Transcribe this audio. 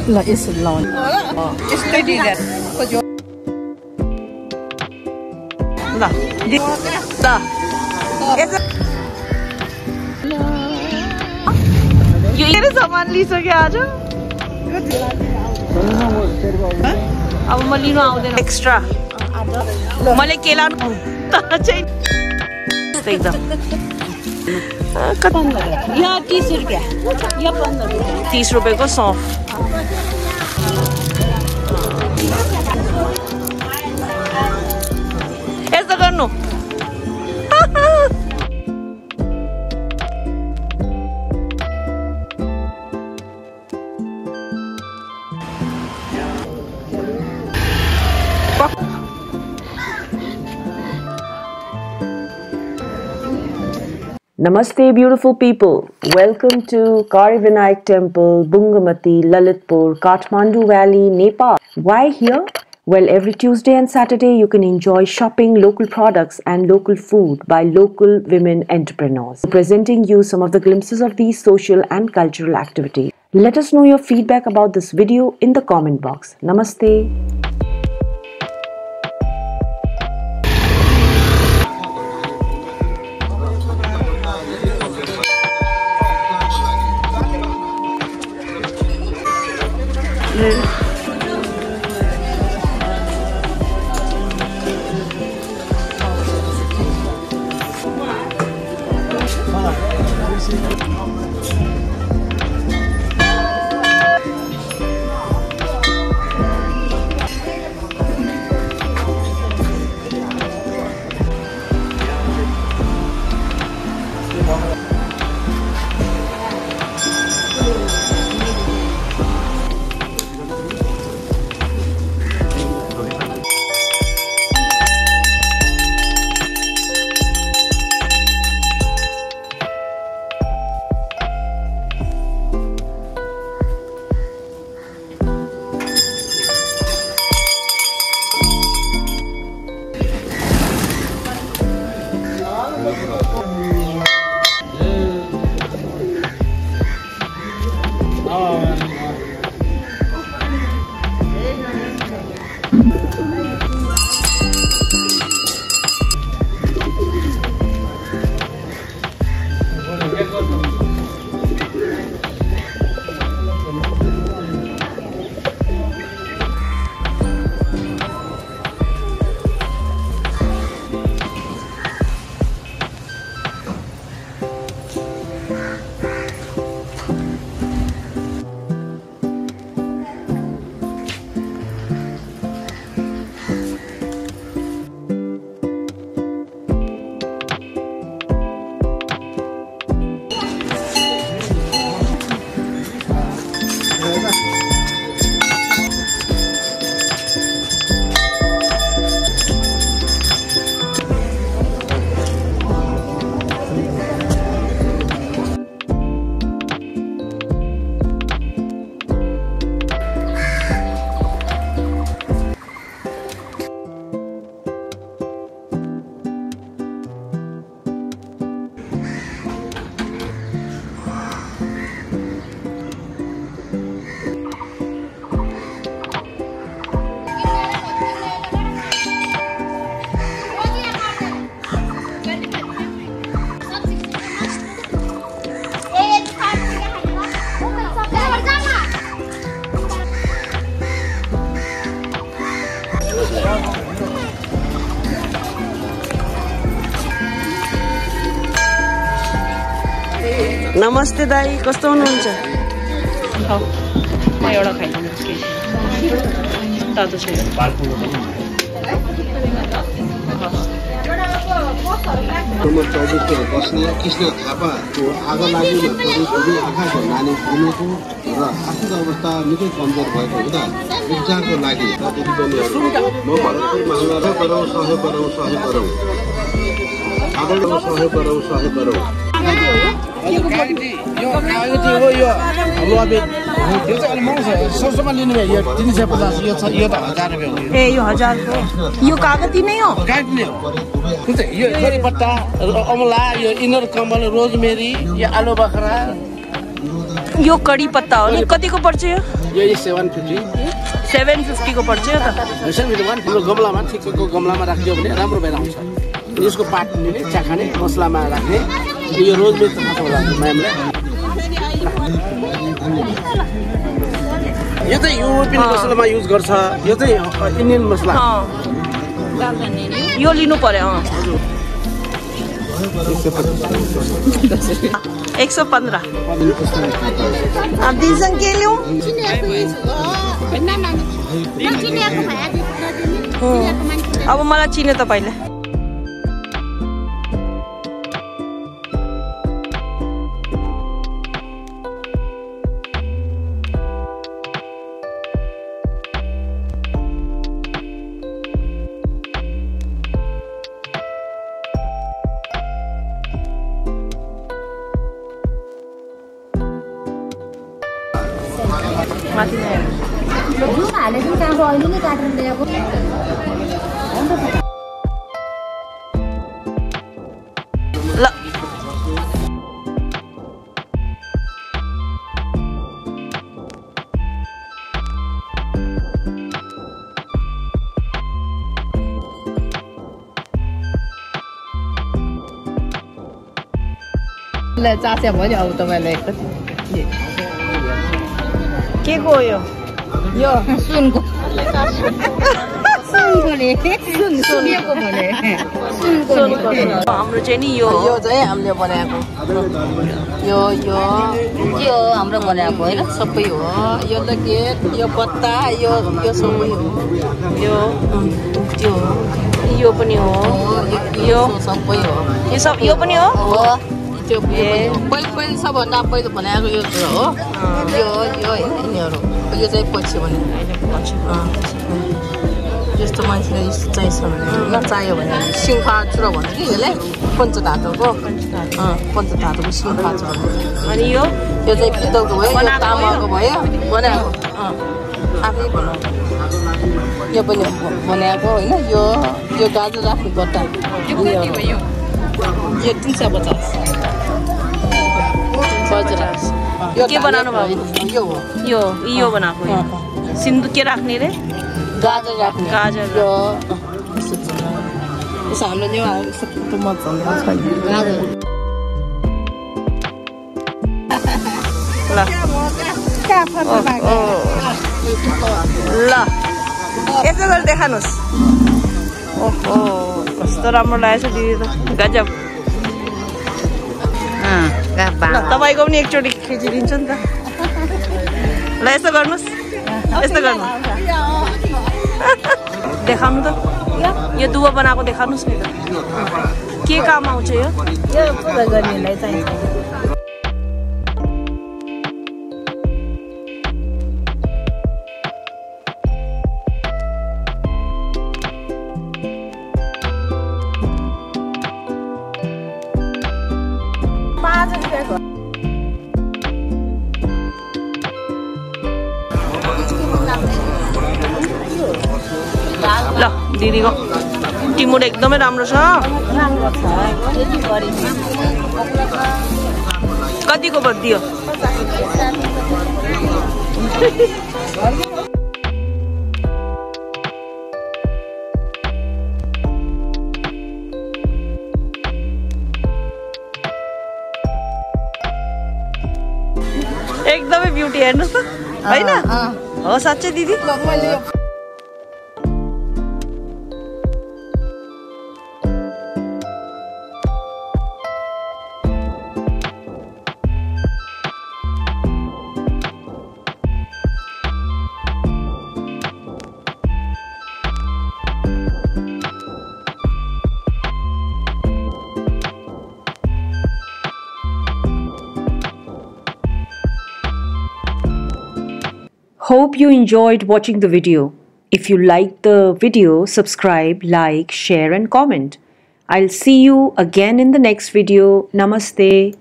ल यसो लाउनु यस्तै डिजाइन ल यो धेरै सामान लिइसक्यो आज अब म लिनु आउँदैन एक्स्ट्रा मैले केला चाहिँ एकदम यो 30 रुपैयाँ यो 30 रुपैयाँको सौंफ यस्तो गर्नु Namaste, beautiful people. Welcome to Karivinayak Temple, Bungamati, Lalitpur, Kathmandu Valley, Nepal. Why here? Well, every Tuesday and Saturday you can enjoy shopping local products and local food by local women entrepreneurs. Presenting you some of the glimpses of these social and cultural activities. Let us know your feedback about this video in the comment box. Namaste. नमस्ते दाई, कस्तो हुनुहुन्छ? म एउटा खाइदिनु तातो छ बस्ने कृष्ण थापाको आगो लागेर छोरी आँखाको नानी गुमेको र आर्थिक अवस्था निकै कमजोर भएको हुँदा उपचारको लागि दिदीबहिनीहरू म भरतपुर महानगर गरौँ सहयोग गरौँ सहयोग गरौँ सहयोग गरौँ सहयोग गरौँ कागती यो कागती हो यो हाम्रो अब यो चाहिँ अलि महँगो छ सस्तोमा लिनु भयो यो 350 यो छ यो त 1000 रुपैयाँ हो ए यो 1000 को यो कागती नै हो कागती नै हो कुन चाहिँ यो करी पत्ता अमला यो इनर कमल रोजमेरी यो आलु बखरा यो कडी पत्ता हो नि कतिको पर्छ यो यो 750 750 को पर्छ यो त यसरी विद्वान ठुलो गमलामा ठिकको गमलामा राख्दियो भने राम्रो भएर आउँछ यसको पात लिने चाखाने मसलामा राख्ने यो रोजमेरी त थाहा होला म्यामले यो चाहिँ युरोपियन मसलामा युज गर्छ यो चाहिँ इन्डियन मसला यो लिनु पर्यो 115 अब दिनसँग के लिउँ अब मलाई चिने तपाईले माथि नै जुन हालेको काम अहिले नै काटेर ल्याएको ल ल चाचा भयो अब तपाईलाई के को यो यो सुनको सुनको नि सुनको भने सुनको हाम्रो चाहिँ नि यो यो चाहिँ हामीले बनाएको यो यो के हो हाम्रो बनाएको हैन सबै हो यो त के यो पत्ता यो सबै हो यो त्यो यो पनि हो यो सबै हो यो पनि हो त्यो पहिले सबभन्दा पहिलो बनाएको यो हो यो होइन यिनीहरू यो चाहिँ पछि भने यस्तो मान्छेलाई यस्तो चाहिन्छ भने नचाहियो भने सिङ्खा चुरा भन्छ कि यसलाई पञ्चधातुको सिङ्खा चुरा अनि यो चाहिँ पितलको भयो यो तामाको भयो बनाएको आफै बनाएको यो पनि बनाएको होइन यो गाजर राख्नु पर्दा यो 350 के बनाउनु भयो यो बनाएको सिन्दुर के राख्ने रे गाजर राख्ने गाजर यो यसो हाम्रो नेवारहरू सबै मजा गाजर ल यसो गरेर देखाउनुहोस् ओहो कस्तो राम्रो लागेछ दिदी त गजब तपाईँको पनि एकचोटि खिचिदिन्छ नि त ल यसो गर्नुहोस् यस्तो गर्नु देखाउनु त यो दुवा बनाएको देखाउनुहोस् नि त के काम आउँछ यो पूजा गर्नेलाई चाहिन्छ ल दिदीको टिमुर एकदमै राम्रो छ कतिको दियो एकदमै ब्युटी हेर्नुहोस् त होइन हो साँच्चै दिदी Hope you enjoyed watching the video. If you liked the video, subscribe, like, share and comment. I'll see you again in the next video. Namaste.